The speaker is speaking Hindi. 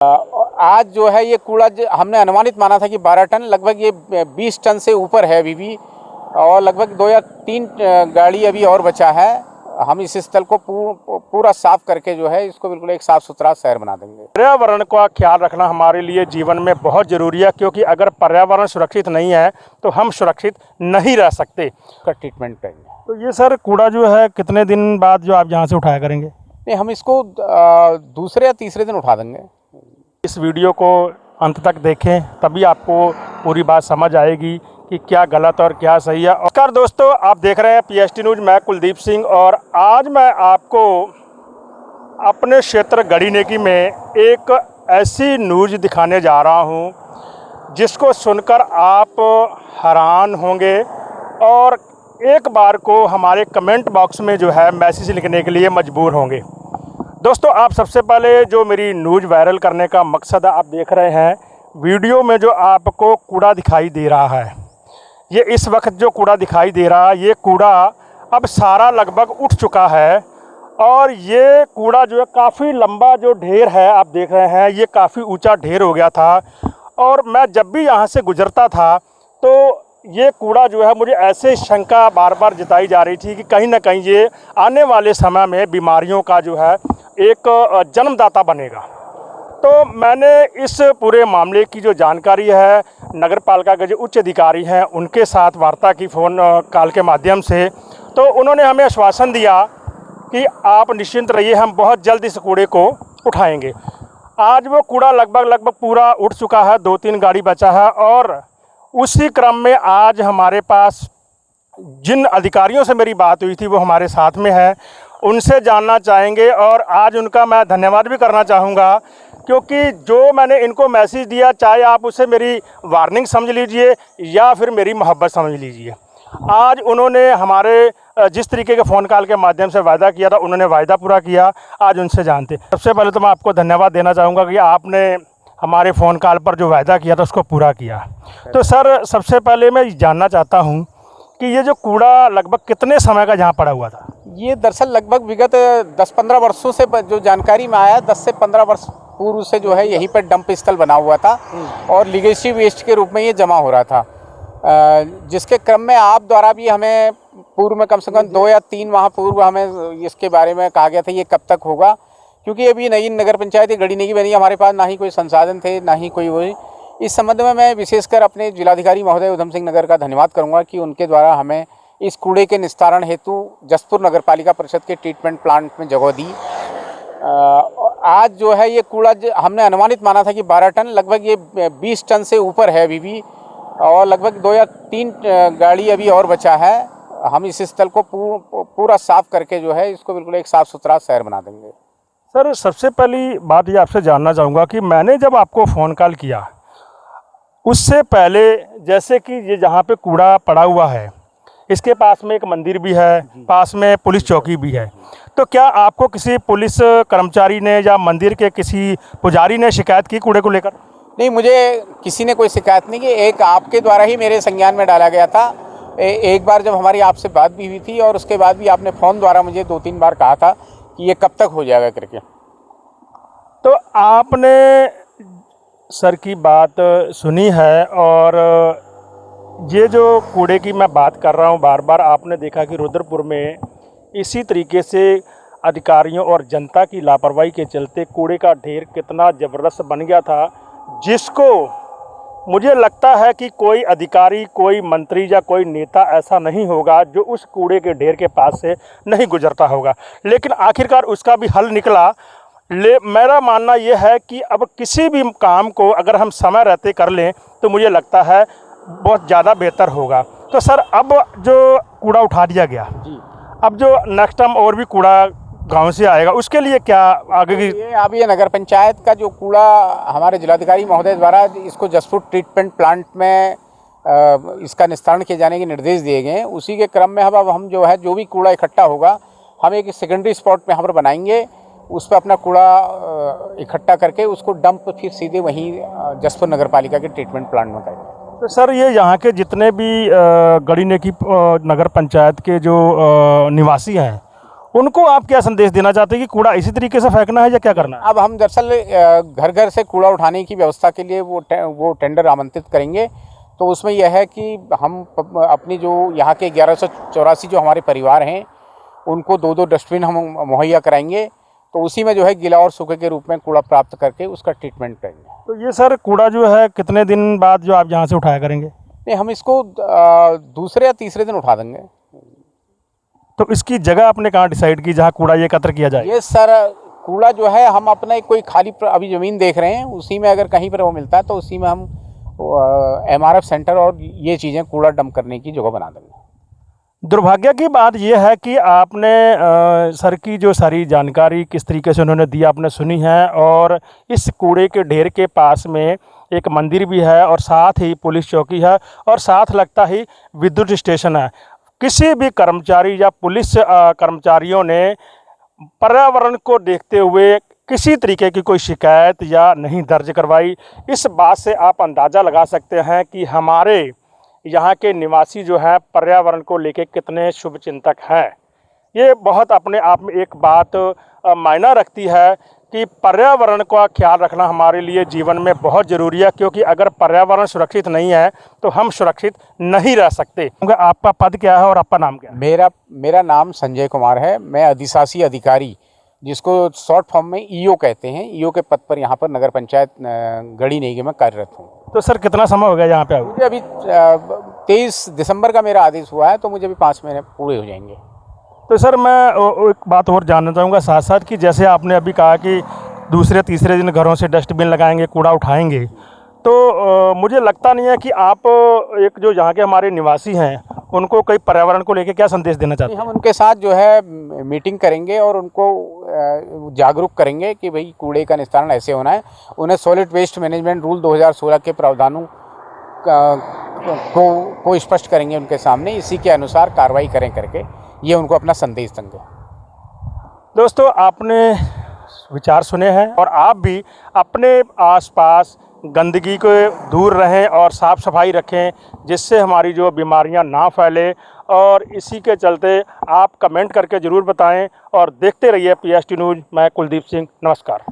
आज जो है ये कूड़ा हमने अनुमानित माना था कि 12 टन, लगभग ये 20 टन से ऊपर है अभी भी, और लगभग 2 या 3 गाड़ी अभी और बचा है। हम इस स्थल को पूरा साफ करके जो है इसको बिल्कुल एक साफ सुथरा शहर बना देंगे। पर्यावरण का ख्याल रखना हमारे लिए जीवन में बहुत ज़रूरी है, क्योंकि अगर पर्यावरण सुरक्षित नहीं है तो हम सुरक्षित नहीं रह सकते। का ट्रीटमेंट करेंगे। तो ये सर कूड़ा जो है कितने दिन बाद जो आप यहाँ से उठाया करेंगे? नहीं, हम इसको दूसरे या तीसरे दिन उठा देंगे। इस वीडियो को अंत तक देखें, तभी आपको पूरी बात समझ आएगी कि क्या गलत और क्या सही है। नमस्कार दोस्तों, आप देख रहे हैं PST न्यूज़। मैं कुलदीप सिंह, और आज मैं आपको अपने क्षेत्र गढ़ी नेकी में एक ऐसी न्यूज़ दिखाने जा रहा हूं जिसको सुनकर आप हैरान होंगे और एक बार को हमारे कमेंट बॉक्स में जो है मैसेज लिखने के लिए मजबूर होंगे। दोस्तों, आप सबसे पहले जो मेरी न्यूज़ वायरल करने का मकसद है, आप देख रहे हैं वीडियो में जो आपको कूड़ा दिखाई दे रहा है, ये इस वक्त जो कूड़ा दिखाई दे रहा है, ये कूड़ा अब सारा लगभग उठ चुका है। और ये कूड़ा जो है काफ़ी लंबा जो ढेर है, आप देख रहे हैं ये काफ़ी ऊंचा ढेर हो गया था। और मैं जब भी यहाँ से गुजरता था तो ये कूड़ा जो है, मुझे ऐसे शंका बार बार जताई जा रही थी कि कहीं ना कहीं ये आने वाले समय में बीमारियों का जो है एक जन्मदाता बनेगा। तो मैंने इस पूरे मामले की जो जानकारी है नगर पालिका के जो उच्च अधिकारी हैं उनके साथ वार्ता की फ़ोन कॉल के माध्यम से, तो उन्होंने हमें आश्वासन दिया कि आप निश्चिंत रहिए, हम बहुत जल्द इस कूड़े को उठाएंगे। आज वो कूड़ा लगभग पूरा उठ चुका है, 2-3 गाड़ी बचा है। और उसी क्रम में आज हमारे पास जिन अधिकारियों से मेरी बात हुई थी वो हमारे साथ में है, उनसे जानना चाहेंगे। और आज उनका मैं धन्यवाद भी करना चाहूँगा, क्योंकि जो मैंने इनको मैसेज दिया, चाहे आप उसे मेरी वार्निंग समझ लीजिए या फिर मेरी मोहब्बत समझ लीजिए, आज उन्होंने हमारे जिस तरीके के फ़ोन कॉल के माध्यम से वायदा किया था, उन्होंने वायदा पूरा किया। आज उनसे जानते। सबसे पहले तो मैं आपको धन्यवाद देना चाहूँगा कि आपने हमारे फ़ोन कॉल पर जो वायदा किया था उसको पूरा किया। तो सर, सबसे पहले मैं जानना चाहता हूँ कि ये जो कूड़ा लगभग कितने समय का यहाँ पड़ा हुआ था? ये दरअसल लगभग विगत 10-15 वर्षों से जो जानकारी में आया, 10 से 15 वर्ष पूर्व से जो है यहीं पर डंप स्थल बना हुआ था और लीगेसी वेस्ट के रूप में ये जमा हो रहा था, जिसके क्रम में आप द्वारा भी हमें पूर्व में कम से कम 2 या 3 माह पूर्व हमें इसके बारे में कहा गया था ये कब तक होगा, क्योंकि अभी नई नगर पंचायत गढ़ी नेकी बनी, हमारे पास ना ही कोई संसाधन थे ना ही कोई वही। इस संबंध में मैं विशेषकर अपने जिलाधिकारी महोदय उधम सिंह नगर का धन्यवाद करूंगा कि उनके द्वारा हमें इस कूड़े के निस्तारण हेतु जसपुर नगर पालिका परिषद के ट्रीटमेंट प्लांट में जगह दी। आज जो है ये कूड़ा हमने अनुमानित माना था कि 12 टन, लगभग ये 20 टन से ऊपर है अभी भी, और लगभग 2 या 3 गाड़ी अभी और बचा है। हम इस स्थल को पूरा साफ करके जो है इसको बिल्कुल एक साफ सुथरा शहर बना देंगे। सर, सबसे पहली बात ये आपसे जानना चाहूँगा कि मैंने जब आपको फ़ोन कॉल किया उससे पहले, जैसे कि ये जहाँ पे कूड़ा पड़ा हुआ है इसके पास में एक मंदिर भी है, पास में पुलिस चौकी भी है, तो क्या आपको किसी पुलिस कर्मचारी ने या मंदिर के किसी पुजारी ने शिकायत की कूड़े को लेकर? नहीं, मुझे किसी ने कोई शिकायत नहीं की। एक आपके द्वारा ही मेरे संज्ञान में डाला गया था। एक बार जब हमारी आपसे बात भी हुई थी और उसके बाद भी आपने फ़ोन द्वारा मुझे 2-3 बार कहा था कि ये कब तक हो जाएगा करके। तो आपने सर की बात सुनी है, और ये जो कूड़े की मैं बात कर रहा हूँ, बार बार आपने देखा कि रुद्रपुर में इसी तरीके से अधिकारियों और जनता की लापरवाही के चलते कूड़े का ढेर कितना ज़बरदस्त बन गया था, जिसको मुझे लगता है कि कोई अधिकारी, कोई मंत्री या कोई नेता ऐसा नहीं होगा जो उस कूड़े के ढेर के पास से नहीं गुजरता होगा। लेकिन आखिरकार उसका भी हल निकला। मेरा मानना यह है कि अब किसी भी काम को अगर हम समय रहते कर लें तो मुझे लगता है बहुत ज़्यादा बेहतर होगा। तो सर, अब जो कूड़ा उठा दिया गया जी, अब जो नेक्स्ट टाइम और भी कूड़ा गांव से आएगा उसके लिए क्या आगे की? अब ये नगर पंचायत का जो कूड़ा हमारे जिलाधिकारी महोदय द्वारा इसको जसपुर ट्रीटमेंट प्लांट में इसका निस्तारण किए जाने के निर्देश दिए गए हैं। उसी के क्रम में अब हम जो है जो भी कूड़ा इकट्ठा होगा हम एक सेकेंडरी स्पॉट पे यहाँ पर बनाएंगे, उस पर अपना कूड़ा इकट्ठा करके उसको डंप फिर सीधे वहीं जसपुर नगर पालिका के ट्रीटमेंट प्लांट में करेंगे। तो सर, ये यहाँ के जितने भी गढ़ी नेकी नगर पंचायत के जो निवासी हैं उनको आप क्या संदेश देना चाहते हैं कि कूड़ा इसी तरीके से फेंकना है या क्या करना है? अब हम दरअसल घर घर से कूड़ा उठाने की व्यवस्था के लिए वो टेंडर आमंत्रित करेंगे। तो उसमें यह है कि हम अपनी जो यहाँ के 1184 जो हमारे परिवार हैं उनको 2-2 डस्टबिन हम मुहैया कराएंगे। तो उसी में जो है गीला और सूखे के रूप में कूड़ा प्राप्त करके उसका ट्रीटमेंट करेंगे। तो ये सर कूड़ा जो है कितने दिन बाद जो आप यहाँ से उठाया करेंगे? नहीं, हम इसको दूसरे या तीसरे दिन उठा देंगे। तो इसकी जगह आपने कहाँ डिसाइड की जहाँ कूड़ा ये एकत्र किया जाए? ये सर कूड़ा जो है हम अपना कोई खाली अभी ज़मीन देख रहे हैं, उसी में अगर कहीं पर वो मिलता है तो उसी में हम MRF सेंटर और ये चीज़ें कूड़ा डंप करने की जगह बना देंगे। दुर्भाग्य की बात यह है कि आपने सर की जो सारी जानकारी किस तरीके से उन्होंने दी आपने सुनी है, और इस कूड़े के ढेर के पास में एक मंदिर भी है और साथ ही पुलिस चौकी है और साथ लगता ही विद्युत स्टेशन है। किसी भी कर्मचारी या पुलिस कर्मचारियों ने पर्यावरण को देखते हुए किसी तरीके की कोई शिकायत या नहीं दर्ज करवाई। इस बात से आप अंदाज़ा लगा सकते हैं कि हमारे यहाँ के निवासी जो हैं पर्यावरण को लेके कितने शुभचिंतक हैं। ये बहुत अपने आप में एक बात मायना रखती है कि पर्यावरण का ख्याल रखना हमारे लिए जीवन में बहुत ज़रूरी है, क्योंकि अगर पर्यावरण सुरक्षित नहीं है तो हम सुरक्षित नहीं रह सकते। आपका पद क्या है और आपका नाम क्या है? मेरा नाम संजय कुमार है। मैं अधिशासी अधिकारी, जिसको शॉर्ट फॉर्म में ईओ कहते हैं, ईओ के पद पर यहाँ पर नगर पंचायत गढ़ी नेगी में कार्यरत हूँ। तो सर कितना समय हो गया यहाँ पे? मुझे अभी 23 दिसंबर का मेरा आदेश हुआ है, तो मुझे अभी 5 महीने पूरे हो जाएंगे। तो सर मैं एक बात और जानना चाहूँगा साथ साथ कि जैसे आपने अभी कहा कि दूसरे तीसरे दिन घरों से डस्टबिन लगाएंगे, कूड़ा उठाएंगे, तो मुझे लगता नहीं है कि आप एक जो यहाँ के हमारे निवासी हैं उनको कोई पर्यावरण को लेकर क्या संदेश देना चाहते हैं? हम उनके साथ जो है मीटिंग करेंगे और उनको जागरूक करेंगे कि भाई कूड़े का निस्तारण ऐसे होना है। उन्हें सॉलिड वेस्ट मैनेजमेंट रूल 2016 के प्रावधानों को स्पष्ट करेंगे उनके सामने, इसी के अनुसार कार्रवाई करें करके ये उनको अपना संदेश देंगे। दोस्तों, आपने विचार सुने हैं और आप भी अपने आसपास गंदगी को दूर रहें और साफ़ सफाई रखें, जिससे हमारी जो बीमारियां ना फैले। और इसी के चलते आप कमेंट करके ज़रूर बताएं और देखते रहिए PST न्यूज़। मैं कुलदीप सिंह, नमस्कार।